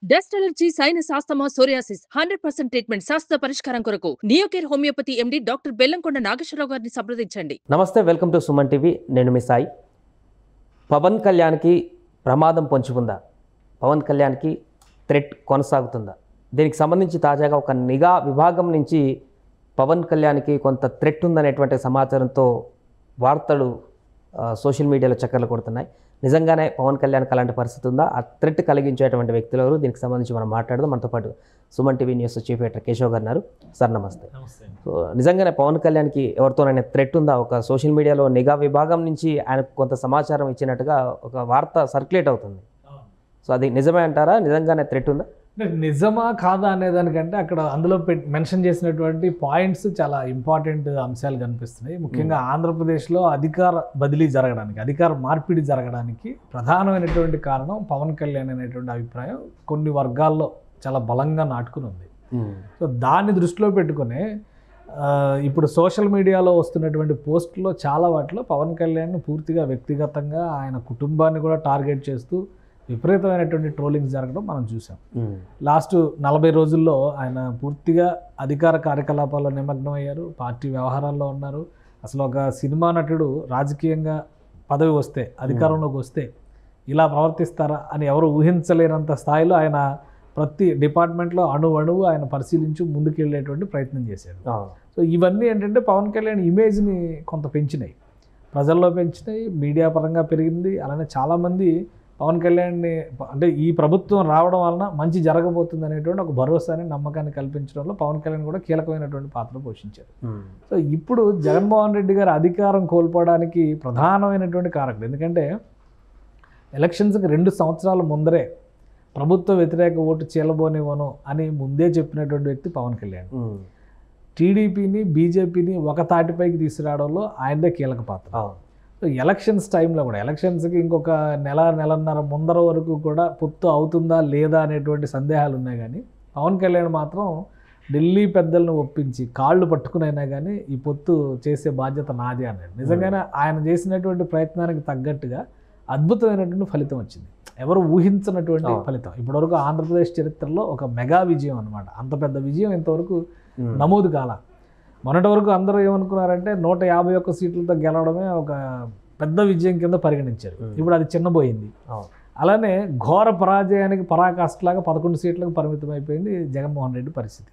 Dust allergy, sinus, asthma, psoriasis 100% treatment శాస్త్ర పరిష్కారం కొరకు Neocare homeopathy MD doctor Bellamkonda Nageswararao గారిని సంప్రదించండి. నమస్తే, వెల్కమ్ టు సుమన్ టీవీ. నేను మీ సాయి. పవన్ కళ్యాణ్కి ప్రమాదం పొంచుకుందా? పవన్ కళ్యాణ్కి థ్రెట్ కొనసాగుతుందా? దీనికి సంబంధించి తాజాగా ఒక నిఘా విభాగం నుంచి పవన్ కళ్యాణ్కి కొంత థ్రెట్ ఉందనేటువంటి సమాచారంతో వార్తలు సోషల్ మీడియాలో చక్కర్లు కొడుతున్నాయి. నిజంగానే పవన్ కళ్యాణ్కి అలాంటి పరిస్థితి ఉందా? ఆ థ్రెట్ కలిగించేటువంటి వ్యక్తులు ఎవరు? దీనికి సంబంధించి మనం మాట్లాడదాం. మనతో పాటు Suman TV news chief editor Keshav గారు ఉన్నారు. సార్ నమస్తే. సో నిజంగానే పవన్ కళ్యాణ్కి ఎవరితోనైనా థ్రెట్ ఉందా? ఒక సోషల్ మీడియాలో నిఘా విభాగం నుంచి ఆయనకు కొంత సమాచారం ఇచ్చినట్టుగా ఒక వార్త సర్క్యులేట్ అవుతుంది. సో అది నిజమే అంటారా? నిజంగానే థ్రెట్ ఉందా? నిజమా కాదా అనేదానికంటే అక్కడ అందులో మెన్షన్ చేసినటువంటి పాయింట్స్ చాలా ఇంపార్టెంట్ అంశాలు కనిపిస్తున్నాయి. ముఖ్యంగా ఆంధ్రప్రదేశ్లో అధికార బదిలీ జరగడానికి, అధికార మార్పిడి జరగడానికి ప్రధానమైనటువంటి కారణం పవన్ కళ్యాణ్ అనేటువంటి అభిప్రాయం కొన్ని వర్గాల్లో చాలా బలంగా నాటుకుని ఉంది. సో దాన్ని దృష్టిలో పెట్టుకునే ఇప్పుడు సోషల్ మీడియాలో వస్తున్నటువంటి పోస్టుల్లో చాలా వాటిలో పవన్ కళ్యాణ్ పూర్తిగా వ్యక్తిగతంగా ఆయన కుటుంబాన్ని కూడా టార్గెట్ చేస్తూ విపరీతమైనటువంటి ట్రోలింగ్స్ జరగడం మనం చూసాం. లాస్ట్ 40 రోజుల్లో ఆయన పూర్తిగా అధికార కార్యకలాపాల్లో నిమగ్నం అయ్యారు, పార్టీ వ్యవహారాల్లో ఉన్నారు. అసలు ఒక సినిమా నటుడు రాజకీయంగా పదవి వస్తే, అధికారంలోకి వస్తే ఇలా ప్రవర్తిస్తారా అని ఎవరు ఊహించలేనంత స్థాయిలో ఆయన ప్రతి డిపార్ట్మెంట్లో అణువు ఆయన పరిశీలించి ముందుకెళ్ళేటువంటి ప్రయత్నం చేశాడు. సో ఇవన్నీ ఏంటంటే పవన్ కళ్యాణ్ ఇమేజ్ని కొంత పెంచినాయి, ప్రజల్లో పెంచినాయి, మీడియా పరంగా పెరిగింది. అలానే చాలామంది పవన్ కళ్యాణ్ని అంటే ఈ ప్రభుత్వం రావడం వలన మంచి జరగబోతుంది అనేటువంటి ఒక భరోసాని, నమ్మకాన్ని కల్పించడంలో పవన్ కళ్యాణ్ కూడా కీలకమైనటువంటి పాత్ర పోషించారు. సో ఇప్పుడు జగన్మోహన్ రెడ్డి గారు అధికారం కోల్పోవడానికి ప్రధానమైనటువంటి కారకుడు. ఎందుకంటే ఎలక్షన్స్కి 2 సంవత్సరాల ముందరే ప్రభుత్వ వ్యతిరేక ఓటు చీలబోనివ్వను అని ముందే చెప్పినటువంటి వ్యక్తి పవన్ కళ్యాణ్. టీడీపీని, బీజేపీని ఒక తాటిపైకి తీసుకురావడంలో ఆయనదే కీలక పాత్ర. సో ఎలక్షన్స్ టైంలో కూడా, ఎలక్షన్స్కి ఇంకొక నెలన్నర ముందర వరకు కూడా పొత్తు అవుతుందా లేదా అనేటువంటి సందేహాలు ఉన్నాయి. కానీ పవన్ కళ్యాణ్ మాత్రం ఢిల్లీ పెద్దలను ఒప్పించి కాళ్ళు పట్టుకునైనా కానీ ఈ పొత్తు చేసే బాధ్యత నాది అన్నాడు. నిజంగానే ఆయన చేసినటువంటి ప్రయత్నానికి తగ్గట్టుగా అద్భుతమైనటువంటి ఫలితం వచ్చింది, ఎవరు ఊహించినటువంటి ఫలితం. ఇప్పటివరకు ఆంధ్రప్రదేశ్ చరిత్రలో ఒక మెగా విజయం అనమాట. అంత పెద్ద విజయం ఇంతవరకు నమోదు కాల. మొన్నటి వరకు అందరూ ఏమనుకున్నారంటే 151 సీట్లతో గెలవడమే ఒక పెద్ద విజయం కింద పరిగణించారు. ఇప్పుడు అది చిన్నబోయింది. అలానే ఘోర పరాజయానికి పరాకాష్ఠలాగా 11 సీట్లకు పరిమితం అయిపోయింది జగన్మోహన్ రెడ్డి పరిస్థితి.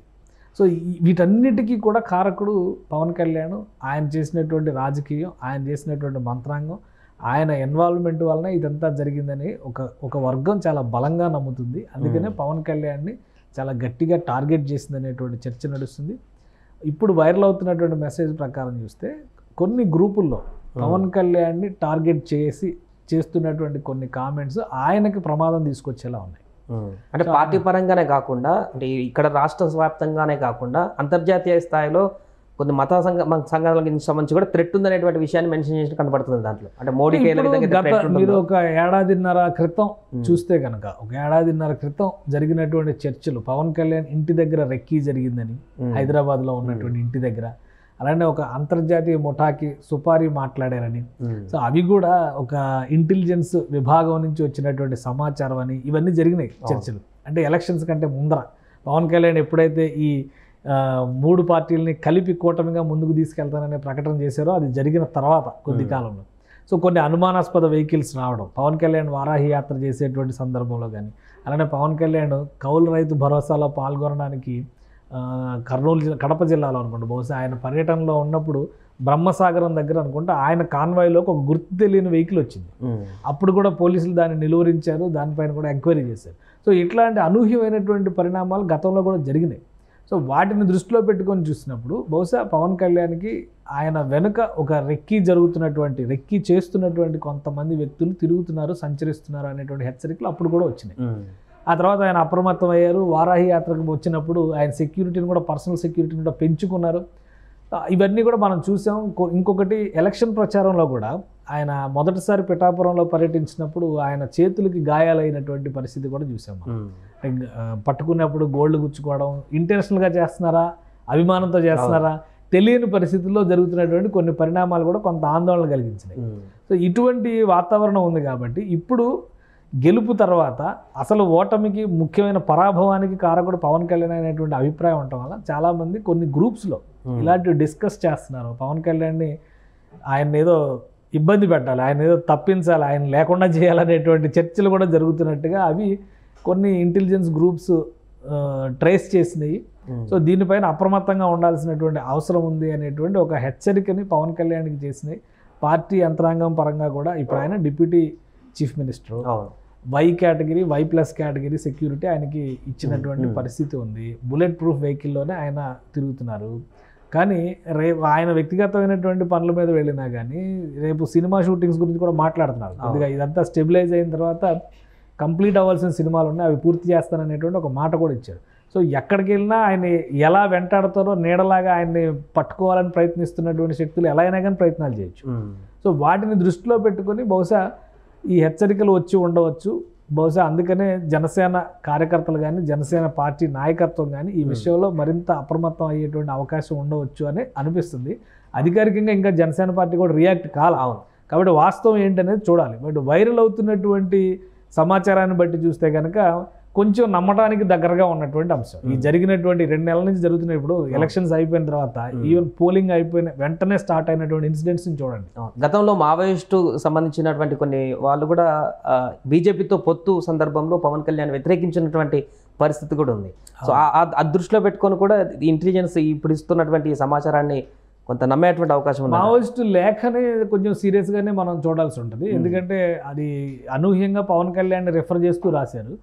సో వీటన్నిటికీ కూడా కారకుడు పవన్ కళ్యాణ్. ఆయన చేసినటువంటి రాజకీయం, ఆయన చేసినటువంటి మంత్రాంగం, ఆయన ఇన్వాల్వ్మెంట్ వలన ఇదంతా జరిగిందని ఒక వర్గం చాలా బలంగా నమ్ముతుంది. అందుకనే పవన్ కళ్యాణ్ని చాలా గట్టిగా టార్గెట్ చేసిందనేటువంటి చర్చ నడుస్తుంది. ఇప్పుడు వైరల్ అవుతున్నటువంటి మెసేజ్ ప్రకారం చూస్తే కొన్ని గ్రూపుల్లో పవన్ కళ్యాణ్ని టార్గెట్ చేస్తున్నటువంటి కొన్ని కామెంట్స్ ఆయనకి ప్రమాదం తీసుకొచ్చేలా ఉన్నాయి. అంటే పార్టీ పరంగానే కాకుండా, అంటే ఇక్కడ రాష్ట్ర వ్యాప్తంగానే కాకుండా అంతర్జాతీయ స్థాయిలో కొన్ని మత సంఘాలకు సంబంధించి కూడా థ్రెట్ ఉందనేటువంటి విషయాన్ని మెన్షన్ చేసి కనబడుతుంది దాంట్లో. అంటే మోడీకి మీరు ఒక ఏడాదిన్నర క్రితం చూస్తే కనుక, ఒక ఏడాదిన్నర క్రితం జరిగినటువంటి చర్చలు, పవన్ కళ్యాణ్ ఇంటి దగ్గర రెక్కీ జరిగిందని, హైదరాబాద్లో ఉన్నటువంటి ఇంటి దగ్గర, అలానే ఒక అంతర్జాతీయ ముఠాకి సుపారీ మాట్లాడారని, సో అవి కూడా ఒక ఇంటెలిజెన్స్ విభాగం నుంచి వచ్చినటువంటి సమాచారం అని, ఇవన్నీ జరిగినాయి చర్చలు. అంటే ఎలక్షన్స్ కంటే ముందర పవన్ కళ్యాణ్ ఎప్పుడైతే ఈ 3 పార్టీలని కలిపి కూటమిగా ముందుకు తీసుకెళ్తాననే ప్రకటన చేశారో అది జరిగిన తర్వాత కొద్ది కాలంలో సో కొన్ని అనుమానాస్పద వెహికల్స్ రావడం, పవన్ కళ్యాణ్ వారాహి యాత్ర చేసేటువంటి సందర్భంలో కానీ, అలానే పవన్ కళ్యాణ్ కౌలు రైతు భరోసాలో పాల్గొనడానికి కడప జిల్లాలో అనుకుంటా, బహుశా ఆయన పర్యటనలో ఉన్నప్పుడు బ్రహ్మసాగరం దగ్గర అనుకుంటా ఆయన కాన్వాయ్లోకి ఒక గుర్తు తెలియని వెహికల్ వచ్చింది. అప్పుడు కూడా పోలీసులు దాన్ని నిలువరించారు, దానిపైన కూడా ఎంక్వైరీ చేశారు. సో ఇట్లాంటి అనూహ్యమైనటువంటి పరిణామాలు గతంలో కూడా జరిగినాయి. సో వాటిని దృష్టిలో పెట్టుకొని చూసినప్పుడు బహుశా పవన్ కళ్యాణ్కి ఆయన వెనుక ఒక రెక్కీ చేస్తున్నటువంటి కొంతమంది వ్యక్తులు తిరుగుతున్నారు, సంచరిస్తున్నారు అనేటువంటి హెచ్చరికలు అప్పుడు కూడా వచ్చినాయి. ఆ తర్వాత ఆయన అప్రమత్తం అయ్యారు. వారాహి యాత్రకు వచ్చినప్పుడు ఆయన సెక్యూరిటీని కూడా, పర్సనల్ సెక్యూరిటీని కూడా పెంచుకున్నారు. ఇవన్నీ కూడా మనం చూసాం. ఇంకొకటి, ఎలక్షన్ ప్రచారంలో కూడా ఆయన మొదటిసారి పిఠాపురంలో పర్యటించినప్పుడు ఆయన చేతులకి గాయాలైనటువంటి పరిస్థితి కూడా చూసాం. పట్టుకున్నప్పుడు గోల్డ్ గుచ్చుకోవడం, ఇంటెన్షనల్గా చేస్తున్నారా, అభిమానంతో చేస్తున్నారా తెలియని పరిస్థితుల్లో జరుగుతున్నటువంటి కొన్ని పరిణామాలు కూడా కొంత ఆందోళన కలిగించినాయి. సో ఇటువంటి వాతావరణం ఉంది కాబట్టి ఇప్పుడు గెలుపు తర్వాత అసలు ఓటమికి ముఖ్యమైన పరాభవానికి కారకుడు పవన్ కళ్యాణ్ అనేటువంటి అభిప్రాయం ఉండటం వల్ల చాలామంది కొన్ని గ్రూప్స్లో ఇలాంటివి డిస్కస్ చేస్తున్నారు. పవన్ కళ్యాణ్ని ఆయన ఏదో ఇబ్బంది పెట్టాలి, ఆయన ఏదో తప్పించాలి, ఆయన లేకుండా చేయాలనేటువంటి చర్చలు కూడా జరుగుతున్నట్టుగా అవి కొన్ని ఇంటెలిజెన్స్ గ్రూప్స్ ట్రేస్ చేసినాయి. సో దీనిపైన అప్రమత్తంగా ఉండాల్సినటువంటి అవసరం ఉంది అనేటువంటి ఒక హెచ్చరికని పవన్ కళ్యాణ్కి చేసినాయి. పార్టీ యంత్రాంగం పరంగా కూడా ఇప్పుడు ఆయన deputy chief minister, Y category, వై+ కేటగిరీ సెక్యూరిటీ ఆయనకి ఇచ్చినటువంటి పరిస్థితి ఉంది. బుల్లెట్ ప్రూఫ్ వెహికల్లోనే ఆయన తిరుగుతున్నారు. కానీ రేపు ఆయన వ్యక్తిగతమైనటువంటి పనుల మీద వెళ్ళినా కానీ రేపు సినిమా షూటింగ్స్ గురించి కూడా మాట్లాడుతున్నారు. కొద్దిగా ఇదంతా స్టెబిలైజ్ అయిన తర్వాత కంప్లీట్ అవ్వాల్సిన సినిమాలు ఉన్నాయి, అవి పూర్తి చేస్తాననేటువంటి ఒక మాట కూడా ఇచ్చారు. సో ఎక్కడికి వెళ్ళినా ఆయన ఎలా వెంటాడతారో నీడలాగా ఆయన్ని పట్టుకోవాలని ప్రయత్నిస్తున్నటువంటి శక్తులు ఎలా అయినా కానీ ప్రయత్నాలు చేయొచ్చు. సో వాటిని దృష్టిలో పెట్టుకొని బహుశా ఈ హెచ్చరికలు వచ్చి ఉండవచ్చు. బహుశా అందుకనే జనసేన కార్యకర్తలు కానీ జనసేన పార్టీ నాయకత్వం కానీ ఈ విషయంలో మరింత అప్రమత్తం అయ్యేటువంటి అవకాశం ఉండవచ్చు అని అనిపిస్తుంది. అధికారికంగా ఇంకా జనసేన పార్టీ కూడా రియాక్ట్ కావాలి. కాబట్టి వాస్తవం ఏంటనేది చూడాలి. బట్ వైరల్ అవుతున్నటువంటి సమాచారాన్ని బట్టి చూస్తే కనుక కొంచెం నమ్మటానికి దగ్గరగా ఉన్నటువంటి అంశం. ఈ జరిగినటువంటి 2 నెలల నుంచి జరుగుతున్న ఇప్పుడు ఎలక్షన్స్ అయిపోయిన తర్వాత ఈవెన్ పోలింగ్ అయిపోయిన వెంటనే స్టార్ట్ అయినటువంటి ఇన్సిడెంట్స్ని చూడండి. గతంలో మావోయిస్టు సంబంధించినటువంటి కొన్ని వాళ్ళు కూడా బీజేపీతో పొత్తు సందర్భంలో పవన్ కళ్యాణ్ వ్యతిరేకించినటువంటి పరిస్థితి కూడా ఉంది. సో ఆ దృష్టిలో పెట్టుకొని కూడా ఇంటెలిజెన్స్ ఇప్పుడు ఇస్తున్నటువంటి సమాచారాన్ని కొంత నమ్మేటువంటి అవకాశం ఉంది. మావోయిస్టు లేఖనే కొంచెం సీరియస్గానే మనం చూడాల్సి ఉంటుంది. ఎందుకంటే అది అనూహ్యంగా పవన్ కళ్యాణ్ రిఫర్ చేస్తూ రాశారు.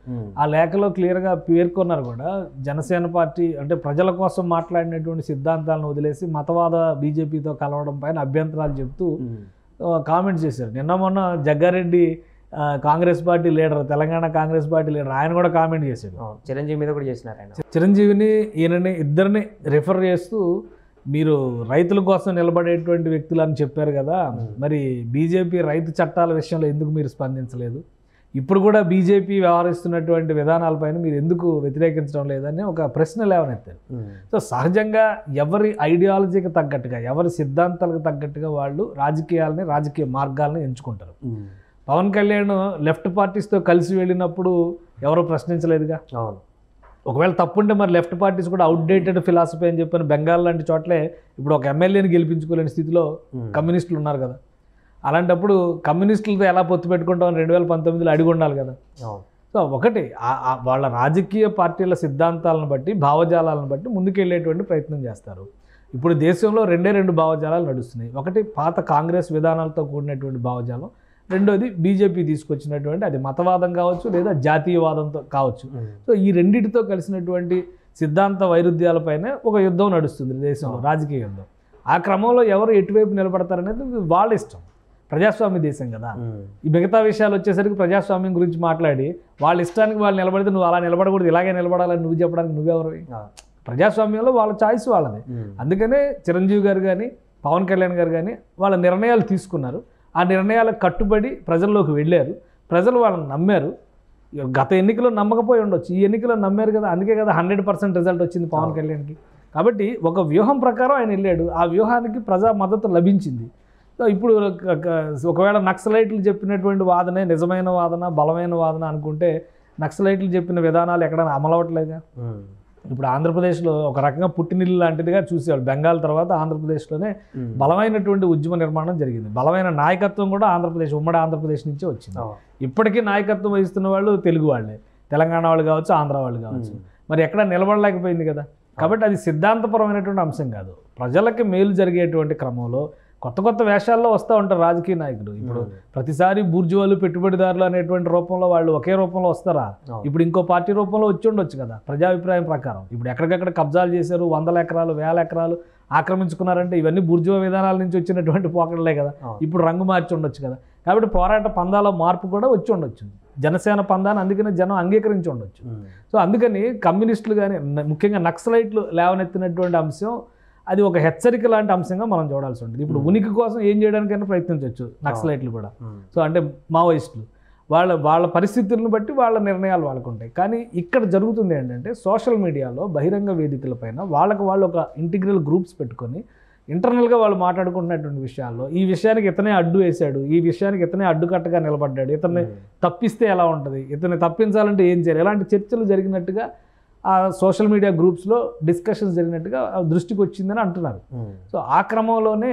ఆ లేఖలో క్లియర్గా పేర్కొన్నారు కూడా, జనసేన పార్టీ అంటే ప్రజల కోసం మాట్లాడినటువంటి సిద్ధాంతాలను వదిలేసి మతవాద బీజేపీతో కలవడం పైన అభ్యంతరాలు చెప్తూ కామెంట్స్ చేశారు. నిన్న మొన్న Jaggareddy Congress party leader, Telangana Congress party leader, ఆయన కూడా కామెంట్ చేశాడు. చిరంజీవి మీద కూడా చేసినారు ఆయన. చిరంజీవిని ఈయనని ఇద్దరిని రిఫర్ చేస్తూ మీరు రైతుల కోసం నిలబడేటువంటి వ్యక్తులు అని చెప్పారు కదా, మరి బీజేపీ రైతు చట్టాల విషయంలో ఎందుకు మీరు స్పందించలేదు? ఇప్పుడు కూడా బీజేపీ వ్యవహరిస్తున్నటువంటి విధానాలపైన మీరు ఎందుకు వ్యతిరేకించడం లేదని ఒక ప్రశ్న లేవనెత్తారు. సో సహజంగా ఎవరి ఐడియాలజీకి తగ్గట్టుగా, ఎవరి సిద్ధాంతాలకు తగ్గట్టుగా వాళ్ళు రాజకీయాలని, రాజకీయ మార్గాలను ఎంచుకుంటారు. పవన్ కళ్యాణ్ లెఫ్ట్ పార్టీస్తో కలిసి వెళ్ళినప్పుడు ఎవరో ప్రశ్నించలేదుగా. ఒకవేళ తప్పుంటే మరి లెఫ్ట్ పార్టీస్ కూడా అవుట్డేటెడ్ ఫిలాసఫీ అని చెప్పిన బెంగాల్ లాంటి చోట్లే ఇప్పుడు ఒక ఎమ్మెల్యేని గెలిపించుకోలేని స్థితిలో కమ్యూనిస్టులు ఉన్నారు కదా. అలాంటప్పుడు కమ్యూనిస్టులతో ఎలా పొత్తు పెట్టుకుంటామని 2019లో అడిగి ఉండాలి కదా. సో ఒకటి వాళ్ళ రాజకీయ పార్టీల సిద్ధాంతాలను బట్టి, భావజాలాలను బట్టి ముందుకెళ్ళేటువంటి ప్రయత్నం చేస్తారు. ఇప్పుడు దేశంలో 2 భావజాలాలు నడుస్తున్నాయి. ఒకటి పాత కాంగ్రెస్ విధానాలతో కూడినటువంటి భావజాలం, రెండోది బీజేపీ తీసుకొచ్చినటువంటి అది మతవాదం కావచ్చు లేదా జాతీయవాదంతో కావచ్చు. సో ఈ రెండింటితో కలిసినటువంటి సిద్ధాంత వైరుధ్యాలపైనే ఒక యుద్ధం నడుస్తుంది దేశంలో, రాజకీయ యుద్ధం. ఆ క్రమంలో ఎవరు ఎటువైపు నిలబడతారనేది వాళ్ళ ఇష్టం. ప్రజాస్వామ్య దేశం కదా. ఈ మిగతా విషయాలు వచ్చేసరికి ప్రజాస్వామ్యం గురించి మాట్లాడి వాళ్ళ ఇష్టానికి వాళ్ళు నిలబడితే నువ్వు అలా నిలబడకూడదు, ఇలాగే నిలబడాలని నువ్వు చెప్పడానికి నువ్వెవరు? ప్రజాస్వామ్యంలో వాళ్ళ చాయిస్ వాళ్ళది. అందుకనే చిరంజీవి గారు కానీ పవన్ కళ్యాణ్ గారు కానీ వాళ్ళ నిర్ణయాలు తీసుకున్నారు. ఆ నిర్ణయాలకు కట్టుబడి ప్రజల్లోకి వెళ్ళారు. ప్రజలు వాళ్ళని నమ్మారు. గత ఎన్నికలో నమ్మకపోయి ఉండొచ్చు, ఈ ఎన్నికలో నమ్మారు కదా. అందుకే కదా 100% రిజల్ట్ వచ్చింది పవన్ కళ్యాణ్కి. కాబట్టి ఒక వ్యూహం ప్రకారం ఆయన వెళ్ళాడు. ఆ వ్యూహానికి ప్రజా మద్దతు లభించింది. సో ఇప్పుడు ఒకవేళ నక్సలైట్లు చెప్పినటువంటి వాదనే నిజమైన వాదన, బలమైన వాదన అనుకుంటే నక్సలైట్లు చెప్పిన విధానాలు ఎక్కడైనా అమలవట్లేగా. ఇప్పుడు ఆంధ్రప్రదేశ్లో ఒక రకంగా పుట్టినిల్లు లాంటిదిగా చూసేవాళ్ళు. బెంగాల్ తర్వాత ఆంధ్రప్రదేశ్లోనే బలమైనటువంటి ఉద్యమ నిర్మాణం జరిగింది. బలమైన నాయకత్వం కూడా ఆంధ్రప్రదేశ్, ఉమ్మడి ఆంధ్రప్రదేశ్ నుంచే వచ్చింది. ఇప్పటికీ నాయకత్వం వహిస్తున్న వాళ్ళు తెలుగు వాళ్ళే, తెలంగాణ వాళ్ళు కావచ్చు, ఆంధ్ర వాళ్ళు కావచ్చు. మరి ఎక్కడ నిలబడలేకపోయింది కదా. కాబట్టి అది సిద్ధాంతపరమైనటువంటి అంశం కాదు. ప్రజలకి మేలు జరిగేటువంటి క్రమంలో కొత్త కొత్త వేషాల్లో వస్తూ ఉంటారు రాజకీయ నాయకులు. ఇప్పుడు ప్రతిసారి బూర్జువాలు, పెట్టుబడిదారులు అనేటువంటి రూపంలో వాళ్ళు ఒకే రూపంలో వస్తారా? ఇప్పుడు ఇంకో పార్టీ రూపంలో వచ్చి ఉండొచ్చు కదా. ప్రజాభిప్రాయం ప్రకారం ఇప్పుడు ఎక్కడికక్కడ కబ్జాలు చేశారు, 100 ఎకరాలు 1000 ఎకరాలు ఆక్రమించుకున్నారంటే ఇవన్నీ బూర్జువా విధానాల నుంచి వచ్చినటువంటి పోకడలే కదా. ఇప్పుడు రంగు మార్చి ఉండొచ్చు కదా. కాబట్టి పోరాట పందాల మార్పు కూడా వచ్చి ఉండొచ్చు. జనసేన పందాన్ని అందుకనే జనం అంగీకరించి ఉండొచ్చు. సో అందుకని కమ్యూనిస్టులు కానీ ముఖ్యంగా నక్సలైట్లు లేవనెత్తినటువంటి అంశం అది ఒక హెచ్చరిక లాంటి అంశంగా మనం చూడాల్సి ఉంటుంది. ఇప్పుడు ఉనికి కోసం ఏం చేయడానికైనా ప్రయత్నించవచ్చు నక్సలైట్లు కూడా. సో అంటే మావోయిస్టులు వాళ్ళ పరిస్థితులను బట్టి వాళ్ళ నిర్ణయాలు వాళ్ళకు ఉంటాయి. కానీ ఇక్కడ జరుగుతుంది ఏంటంటే సోషల్ మీడియాలో బహిరంగ వేదికలపైన వాళ్ళకు వాళ్ళు ఒక ఇంటిగ్రల్ గ్రూప్స్ పెట్టుకొని ఇంటర్నల్గా వాళ్ళు మాట్లాడుకుంటున్నటువంటి విషయాల్లో ఈ విషయానికి ఇతనే అడ్డు వేశాడు, ఈ విషయానికి ఇతనే అడ్డుకట్టగా నిలబడ్డాడు, ఇతన్ని తప్పిస్తే ఎలా ఉంటుంది, ఇతన్ని తప్పించాలంటే ఏం చేయాలి, ఇలాంటి చర్చలు జరిగినట్టుగా ఆ సోషల్ మీడియా గ్రూప్స్లో డిస్కషన్స్ జరిగినట్టుగా దృష్టికి వచ్చిందని అంటున్నారు. సో ఆ క్రమంలోనే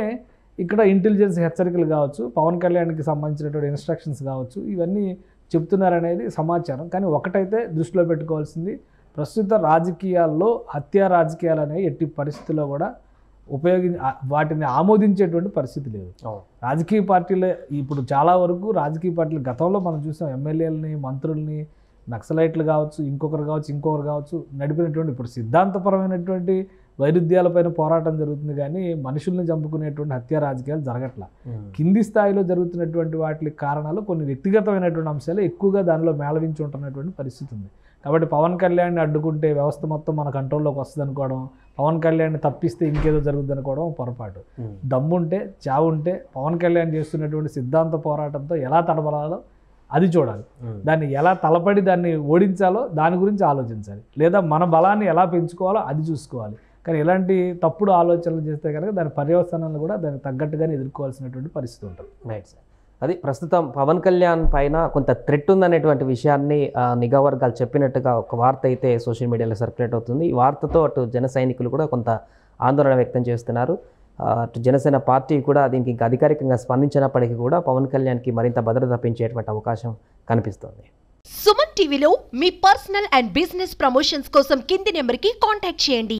ఇక్కడ ఇంటెలిజెన్స్ హెచ్చరికలు కావచ్చు, పవన్ కళ్యాణ్కి సంబంధించినటువంటి ఇన్స్ట్రక్షన్స్ కావచ్చు, ఇవన్నీ చెప్తున్నారనేది సమాచారం. కానీ ఒకటైతే దృష్టిలో పెట్టుకోవాల్సింది, ప్రస్తుత రాజకీయాల్లో హత్యా రాజకీయాలు అనేవి ఎట్టి పరిస్థితుల్లో కూడా వాటిని ఆమోదించేటువంటి పరిస్థితి లేదు. రాజకీయ పార్టీలే ఇప్పుడు చాలా వరకు రాజకీయ పార్టీలు గతంలో మనం చూసాం, ఎమ్మెల్యేలని, మంత్రుల్ని, నక్సలైట్లు కావచ్చు, ఇంకొకరు కావచ్చు నడిపినటువంటి, ఇప్పుడు సిద్ధాంతపరమైనటువంటి వైరుధ్యాలపైన పోరాటం జరుగుతుంది కానీ మనుషుల్ని చంపుకునేటువంటి హత్యా రాజకీయాలు జరగట్లా. కింది స్థాయిలో జరుగుతున్నటువంటి వాటికి కారణాలు కొన్ని వ్యక్తిగతమైనటువంటి అంశాలు ఎక్కువగా దానిలో మేళవించి ఉంటున్నటువంటి పరిస్థితి ఉంది. కాబట్టి పవన్ కళ్యాణ్ని అడ్డుకుంటే వ్యవస్థ మొత్తం మన కంట్రోల్లోకి వస్తుంది అనుకోవడం, పవన్ కళ్యాణ్ని తప్పిస్తే ఇంకేదో జరుగుతుంది అనుకోవడం పొరపాటు. దమ్ముంటే, చావుంటే పవన్ కళ్యాణ్ చేస్తున్నటువంటి సిద్ధాంత పోరాటంతో ఎలా తడబడాలో అది చూడాలి. దాన్ని ఎలా తలపడి దాన్ని ఓడించాలో దాని గురించి ఆలోచించాలి, లేదా మన బలాన్ని ఎలా పెంచుకోవాలో అది చూసుకోవాలి. కానీ ఇలాంటి తప్పుడు ఆలోచనలు చేస్తే కనుక దాని పర్యవసానాలు కూడా దానికి తగ్గట్టుగానే ఎదుర్కోవాల్సినటువంటి పరిస్థితి ఉంటుంది. Right sir. అది ప్రస్తుతం పవన్ కళ్యాణ్ పైన కొంత థ్రెట్ ఉందనేటువంటి విషయాన్ని నిఘా వర్గాలు చెప్పినట్టుగా ఒక వార్త అయితే సోషల్ మీడియాలో సర్క్యులేట్ అవుతుంది. ఈ వార్తతో అటు జన సైనికులు కూడా కొంత ఆందోళన వ్యక్తం చేస్తున్నారు. అటు జనసేన పార్టీ కూడా దీనికి ఇంకా అధికారికంగా స్పందించినప్పటికీ కూడా పవన్ కళ్యాణ్కి మరింత భద్రత పెంచేటువంటి అవకాశం కనిపిస్తోంది. సుమన్ టీవీలో మీ పర్సనల్ అండ్ బిజినెస్ ప్రమోషన్స్ కోసం కింది నెంబర్కి కాంటాక్ట్ చేయండి.